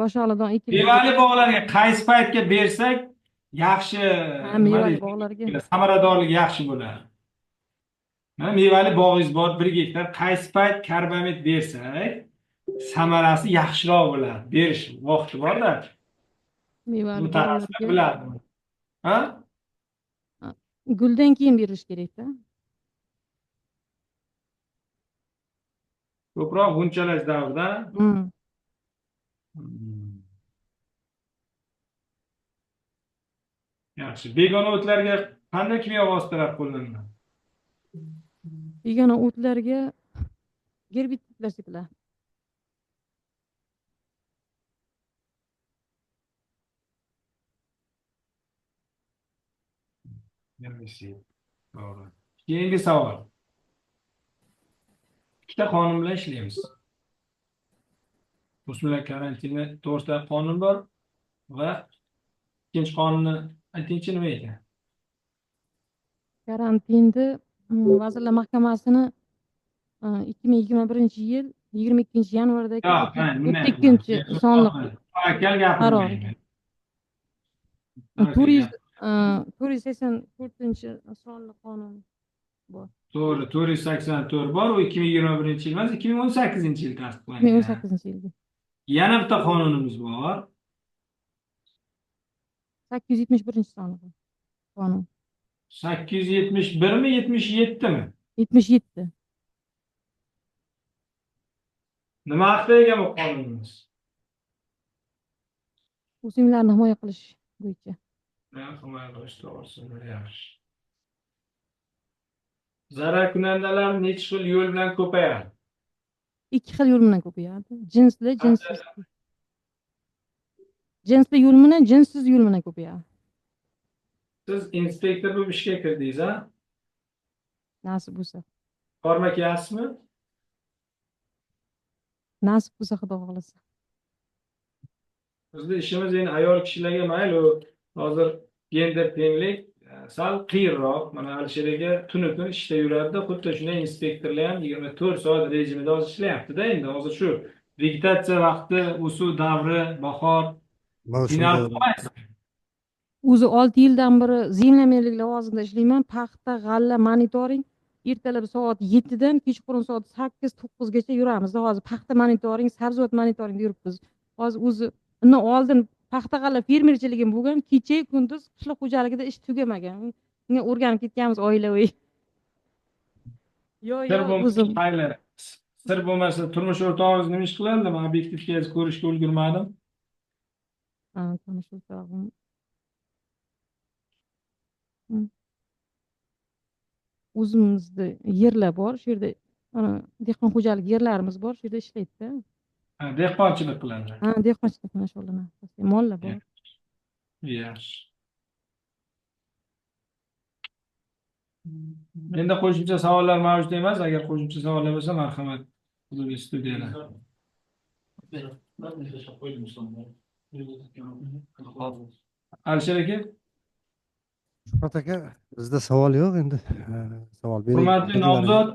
boshoqlidan Mevali bog'larga qaysi paytga bersak yaxshi, mevali bog'larga samaradorligi yaxshi bo'ladi. Mana mevali bog'ingiz bor 1 gektar, qaysi payt karbamid bersak samarasi yaxshiroq bo'ladi. Berish vaqti bor-da. mevali Mutaxassislar bog'larga biladi. Ha? guldan keyin berish kerakda. Ko'proq g'unchalash davrida. Yaxshi. Begona o'tlarga qanday kimyo vositalar qo'llanadi? Begona o'tlarga gerbitsidlar sepiladi. To'g'ri. Keyingi savol. Ikkita qonun bilan ishlaymiz. O'smirlar karantini to'g'risida qonun bor va ikkinchi qonunni aytingchi nima ekan? Karantinda Vazirlar Mahkamasini 2021-yil 22-yanvardagi Yo'q, nima 42 sonli Akal gapirmaydi. 484 sonli qonun bor. To'g'ri, 484 bor, u 2021-yil emas, 2018-yil tasdiqlangan. 2018-yilda. Yana bitta qonunimiz bor. 871-sonli qonun. 871 mi, 77 mi? 77. Nima haqda ekan bu qonunimiz? O'simliklarni himoya qilish bo'yicha. Himoya qilish to'g'risida yaxshi. Zararkunandalar necha xil yo'l bilan ko'payadi? 2 xil yo'l bilan ko'payadi. Jinsli, jinsiz. Jinsli yo'l bilan, jinsiz yo'l bilan ko'payadi. Siz inspektor bo'lib ishga kirdingiz, ha? Nasib bo'lsa. Forma kiyaysizmi? Nasib bo'lsa Xudo xohlasa. Bizda ishimiz endi ayol kishilarga mayli, hozir gender tenglik sal qiyinroq. Mana Alisher aka tunu-kun ishda yuradi-da, xuddi shunday inspektorlar ham 24 soat rejimida hozir ishlayapti-da endi. Hozir shu vegetatsiya vaqti, o'suv davri, bahor, O'zi 6 yildan beri zemlyamerlik lavozimida ishlayman. Paxta, g'alla, monitoring ertalab soat 7 dan kechqurun soat 8-9 gacha yuramiz. Hozir paxta monitoring, sabzavot monitoring yuribmiz. Hozir o'zi undan oldin paxta g'alla fermerchiligim bo'lgan, kecha kunduz qishloq xo'jaligida ish tugamagan. Unga o'rganib ketganmiz oilaviy. Yo, o'zim. Sir bo'lmasa turmush o'rtog'ingiz nima ish qiladi? Men obyektivga ko'rishga ulgurmadim. Turmush o'rtog'im o'zimizni yerlar bor, shu yerda dehqon xo'jalik yerlarimiz bor, shu yerda ishlaydida. Dehqonchilik qiladi. Ha, dehqonchilik bilan shug'ullanamiz. Mollar bor. Yaxshi. Endi qo'shimcha savollar mavjud emas. Agar qo'shimcha savollar bo'lsa, marhamat, huzurgi studiyalar. Alisher aka, Shuhrat aka, bizda savol yo'q endi. Savol bering. hurmatli nomzod,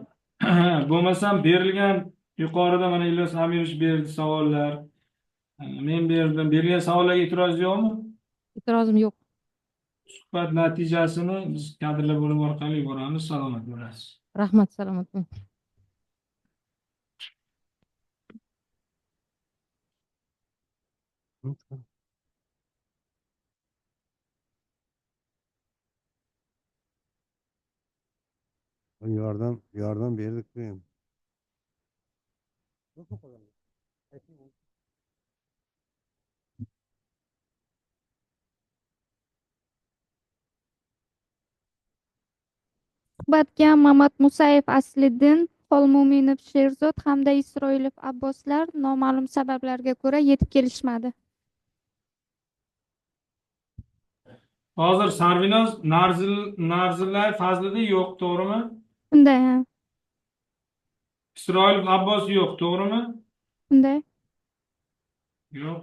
bo'lmasam berilgan yuqorida mana Ilyos Amirovich berdi savollar. Men berdim. Berilgan savollarga e'tiroz yo'qmi? E'tirozim yo'q. Suhbat natijasini biz kadrlar bo'limi orqali yuboramiz. Salomat bo'lasiz. Rahmat, salomat bo'ling. Yordam berdik bu endi. Suhbatga Mamat Musayev Asliddin, Xolmuminov Sherzod hamda Isroilov Abboslar noma'lum sabablarga ko'ra yetib kelishmadi. Hozir Sarvinoz Narzillayev Fazliddin yo'q, to'g'rimi? Shunday, ha. Isroilov Abbos yo'q, to'g'rimi? Shunday. Yo'q.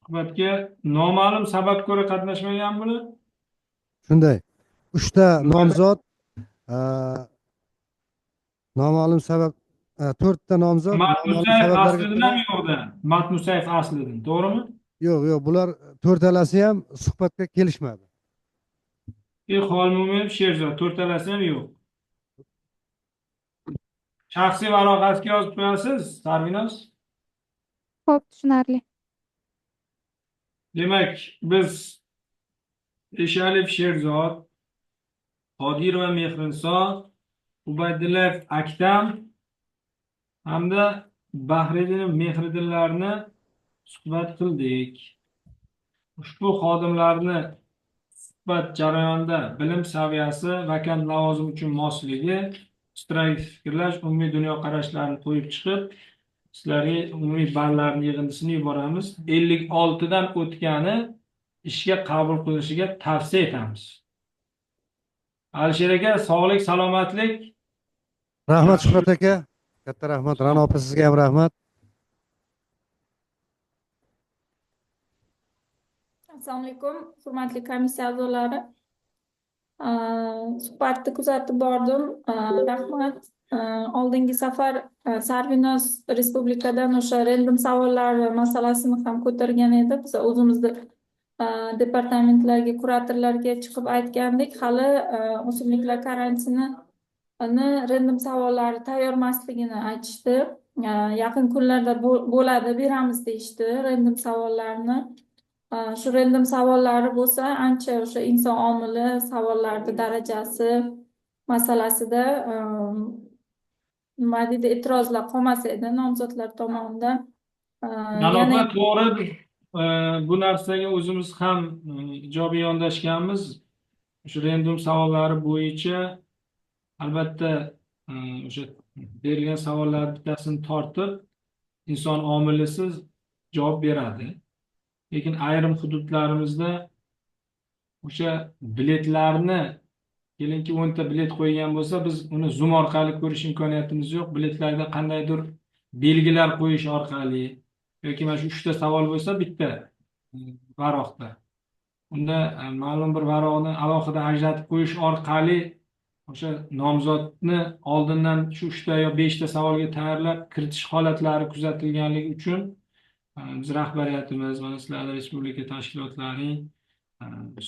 Suhbatga noma'lum sababga ko'ra qatnashmagan bular. Shunday. 3 ta nomzod, noma'lum sabab, 4 ta nomzod noma'lum Matmusayev sabablarga Asliddin ham yo'qda. Matmusayev Asliddin, to'g'rimi? yo'q, bular 4talasi ham suhbatga kelishmadi. Xolmuminov Sherzod, to'rtalasi ham yo'q. Shaxsiy varoqatga yozib qo'yasiz, Sarvinoz. Xo'p, tushunarli. Demak, biz Eshaliyev Sherzod, Qodirova Mehrinso, Ubaydullayev Aktam hamda Bahriddinov Mehriddinlarni suhbat qildik. Ushbu xodimlarni suhbat jarayonida bilim saviyasi, vakant lavozim uchun mosligi, strategik fikrlash, umumiy dunyoqarashlarini qo'yib chiqib, sizlarga umumiy ballarni yig'indisini yuboramiz. 56 dan o'tgani ishga qabul qilishiga tavsiya etamiz. Alisher aka, sog'lik, salomatlik. Rahmat Shuhrat aka. Katta rahmat. Ra'no opa, sizga ham rahmat. Assalomu alaykum, hurmatli komissiya a'zolari. Suhbatni kuzatib bordim. Rahmat. Oldingi safar Sarvinoz respublikadan o'sha random savollar masalasini ham ko'targan edi. Biz o'zimizni departamentlarga, kuratorlarga chiqib aytgandik. Hali o'simliklar karantini random savollari tayyor emasligini aytishdi. Yaqin kunlarda bo'ladi, beramiz deyishdi random savollarni. Shu random savollari bo'lsa, ancha o'sha inson omili savollarni darajasi masalasida nima deydi, e'tirozlar qolmas edi nomzodlar tomonidan. Yana to'g'ri, bu narsaga o'zimiz ham ijobiy yondashganmiz. Shu random savollari bo'yicha albatta o'sha berilgan savollar bittasini tortib inson omilisiz javob beradi. Lekin ayrim hududlarimizda o'sha biletlarni, kelinki 10 ta bilet qo'ygan bo'lsa, biz uni Zoom orqali ko'rish imkoniyatimiz yo'q. Biletlarda qandaydir belgilar qo'yish orqali yoki mana shu 3 ta savol bo'lsa bitta varoqda. Unda ma'lum bir varoqni alohida ajratib qo'yish orqali o'sha nomzodni oldindan shu 3 ta yo 5 ta savolga tayyorlab kiritish holatlari kuzatilganligi uchun biz rahbariyatimiz, mana sizlarning respublika tashkilotlarining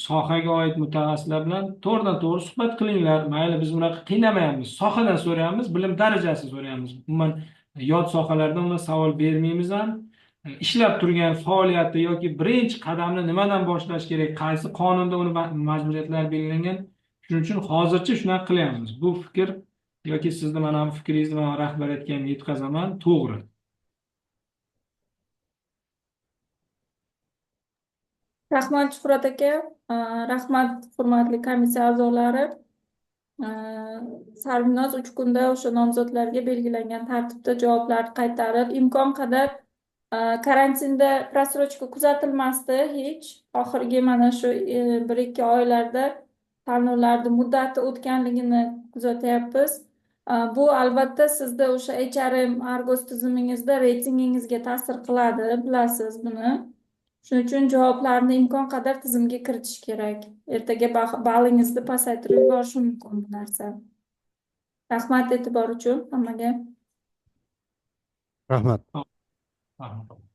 sohaga oid mutaxassislar bilan to'g'ridan-to'g'ri suhbat qilinglar. Mayli, biz unaqa qiynamayapmiz. Sohadan so'rayapmiz, bilim darajasini so'rayapmiz. Umuman yot sohalardan undan savol bermaymiz ham. Ishlab turgan faoliyatda yoki birinchi qadamni nimadan boshlash kerak, qaysi qonunda uni majburiyatlar belgilangan. Shuning uchun hozircha shunaqa qilyapmiz. Bu fikr yoki sizni mana bu fikringizni men rahbariyatga ham yetkazaman, to'g'ri. Rahmat Shuhrat aka, rahmat hurmatli komissiya a'zolari. Sarvinoz 3 kunda o'sha nomzodlarga belgilangan tartibda javoblarni qaytarib, imkon qadar karantinda prasrochka kuzatilmasdi hech. Oxirgi mana shu 1-2 oylarda tanlovlarni muddati o'tganligini kuzatyapmiz. Bu albatta sizda o'sha HRM Argos tizimingizda reytingingizga ta'sir qiladi, bilasiz buni. Shuning uchun javoblarni imkon qadar tizimga kiritish kerak. Ertaga ballingizni pasaytirib yuborishi mumkin bu narsa. Rahmat e'tibor uchun hammaga. Rahmat. Rahmat.